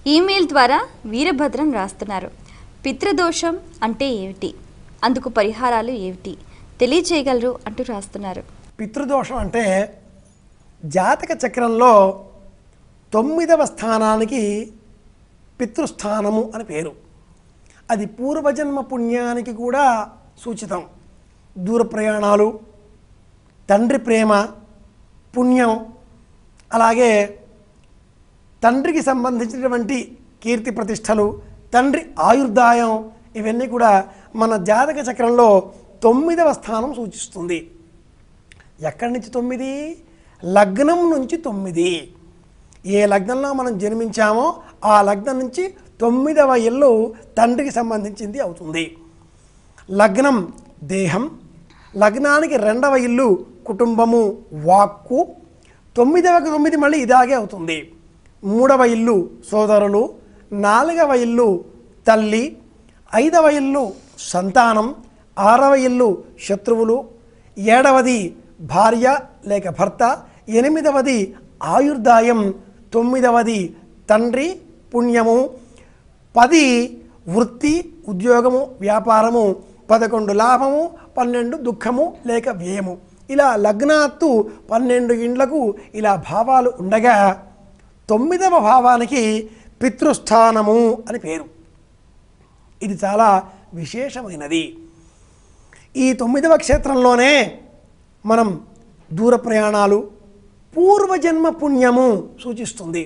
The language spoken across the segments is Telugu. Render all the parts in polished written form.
ఈమెయిల్ ద్వారా వీరభద్రం రాస్తున్నారు. పితృదోషం అంటే ఏమిటి, అందుకు పరిహారాలు ఏమిటి తెలియచేయగలరు అంటూ రాస్తున్నారు. పితృదోషం అంటే జాతక చక్రంలో 9వ స్థానానికి పితృస్థానము అని పేరు. అది పూర్వజన్మ పుణ్యానికి కూడా సూచితం. దూర ప్రయాణాలు, తండ్రి ప్రేమ, పుణ్యం, అలాగే తండ్రికి సంబంధించినటువంటి కీర్తి ప్రతిష్టలు, తండ్రి ఆయుర్దాయం, ఇవన్నీ కూడా మన జాతక చక్రంలో 9వ స్థానం సూచిస్తుంది. ఎక్కడి నుంచి 9? లగ్నం నుంచి 9. ఏ లగ్నంలో మనం జన్మించామో ఆ లగ్నం నుంచి 9వ ఇల్లు తండ్రికి సంబంధించింది అవుతుంది. లగ్నం దేహం, లగ్నానికి 2వ ఇల్లు కుటుంబము, వాక్కు, 9వ 9 మళ్ళీ ఇలాగే అవుతుంది. 3వ ఇల్లు సోదరులు, 4వ ఇల్లు తల్లి, 5వ ఇల్లు సంతానం, 6వ ఇల్లు శత్రువులు, 7వది భార్య లేక భర్త, 8వది ఆయుర్దాయం, 9వది తండ్రి పుణ్యము, 10 వృత్తి ఉద్యోగము వ్యాపారము, 11 లాభము, 12 దుఃఖము లేక వ్యయము. ఇలా లగ్నాత్తు 12 ఇండ్లకు ఇలా భావాలు ఉండగా 9వ భావానికి పితృస్థానము అని పేరు. ఇది చాలా విశేషమైనది. ఈ 9వ క్షేత్రంలోనే మనం దూర ప్రయాణాలు, పూర్వజన్మ పుణ్యము సూచిస్తుంది.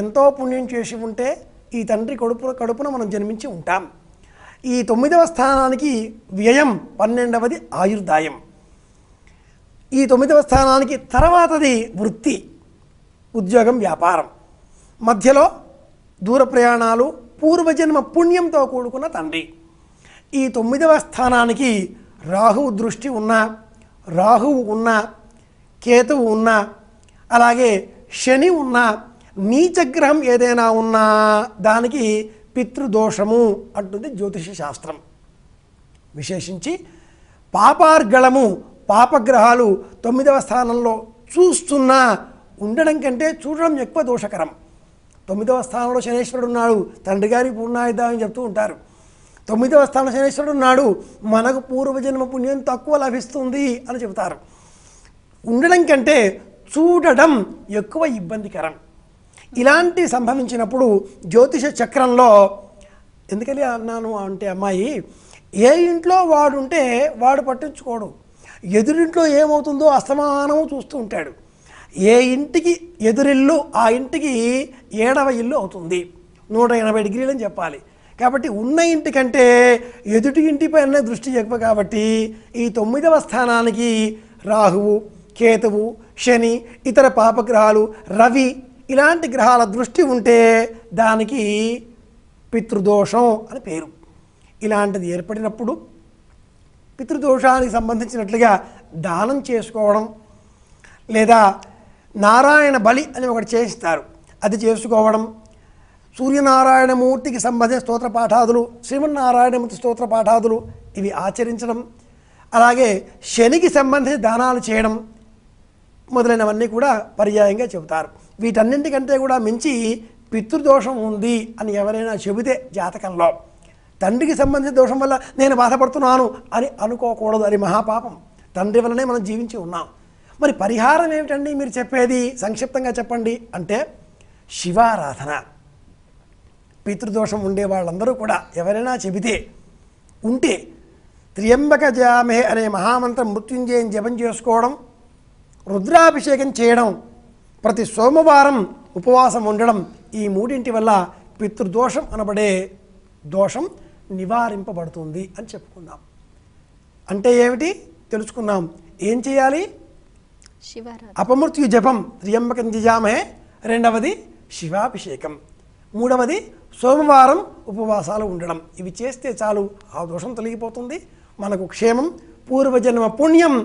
ఎంతో పుణ్యం చేసి ఉంటే ఈ తండ్రి కడుపున మనం జన్మించి ఉంటాం. ఈ 9వ స్థానానికి వ్యయం, 12వది ఆయుర్దాయం. ఈ 9వ స్థానానికి తర్వాతది వృత్తి ఉద్యోగం వ్యాపారం, మధ్యలో దూర ప్రయాణాలు, పూర్వజన్మ పుణ్యంతో కూడుకున్న తండ్రి. ఈ 9వ స్థానానికి రాహువు దృష్టి ఉన్నా, రాహువు ఉన్నా, కేతువు ఉన్నా, అలాగే శని ఉన్నా, నీచగ్రహం ఏదైనా ఉన్నా దానికి పితృదోషము అంటుంది జ్యోతిష శాస్త్రం. విశేషించి పాపార్గళము, పాపగ్రహాలు 9వ స్థానంలో చూస్తున్నా ఉండడం కంటే చూడడం ఎక్కువ దోషకరం. 9వ స్థానంలో శనేశ్వరుడు ఉన్నాడు, తండ్రి గారి పూర్ణాయుధాన్ని చెప్తూ ఉంటారు. 9వ స్థానంలో శనేశ్వరుడు ఉన్నాడు, మనకు పూర్వజన్మ పుణ్యం తక్కువ లభిస్తుంది అని చెబుతారు. ఉండడం కంటే చూడడం ఎక్కువ ఇబ్బందికరం. ఇలాంటి సంభవించినప్పుడు జ్యోతిష చక్రంలో, ఎందుకని అన్నాను అంటే అమ్మాయి, ఏ ఇంట్లో వాడుంటే వాడు పట్టించుకోడు, ఎదురింట్లో ఏమవుతుందో అస్తమానము చూస్తూ ఉంటాడు. ఏ ఇంటికి ఎదురిల్లు ఆ ఇంటికి 7వ ఇల్లు అవుతుంది. 180 డిగ్రీలు అని చెప్పాలి. కాబట్టి ఉన్న ఇంటికంటే ఎదుటి ఇంటిపైన దృష్టి ఎక్కువ. కాబట్టి ఈ 9వ స్థానానికి రాహువు, కేతువు, శని, ఇతర పాపగ్రహాలు, రవి ఇలాంటి గ్రహాల దృష్టి ఉంటే దానికి పితృదోషం అని పేరు. ఇలాంటిది ఏర్పడినప్పుడు పితృదోషానికి సంబంధించినట్లుగా దానం చేసుకోవడం, లేదా నారాయణ బలి అని ఒకటి చేయిస్తారు, అది చేసుకోవడం, సూర్యనారాయణమూర్తికి సంబంధించిన స్తోత్ర పాఠాదులు, శ్రీమన్నారాయణమూర్తి స్తోత్ర పాఠాదులు ఇవి ఆచరించడం, అలాగే శనికి సంబంధించిన దానాలు చేయడం మొదలైనవన్నీ కూడా పర్యాయంగా చెబుతారు. వీటన్నింటికంటే కూడా మించి పితృదోషం ఉంది అని ఎవరైనా చెబితే జాతకంలో, తండ్రికి సంబంధించిన దోషం వల్ల నేను బాధపడుతున్నాను అని అనుకోకూడదు. అది మహాపాపం. తండ్రి వల్లనే మనం జీవించి ఉన్నాం. మరి పరిహారం ఏమిటండి మీరు చెప్పేది, సంక్షిప్తంగా చెప్పండి అంటే శివారాధన. పితృదోషం ఉండే వాళ్ళందరూ కూడా ఎవరైనా చెబితే ఉంటే త్ర్యంబక జామే అనే మహామంత్రం మృత్యుంజయం జపం చేసుకోవడం, రుద్రాభిషేకం చేయడం, ప్రతి సోమవారం ఉపవాసం ఉండడం, ఈ మూడింటి వల్ల పితృదోషం అనబడే దోషం నివారింపబడుతుంది అని చెప్పుకుందాం. అంటే ఏమిటి తెలుసుకుందాం. ఏం చేయాలి? అపమృత్యు జపం, త్ర్యంబకం జయామహే. 2వది శివాభిషేకం. 3వది సోమవారం ఉపవాసాలు ఉండడం. ఇవి చేస్తే చాలు, ఆ దోషం తొలగిపోతుంది. మనకు క్షేమం, పూర్వజన్మ పుణ్యం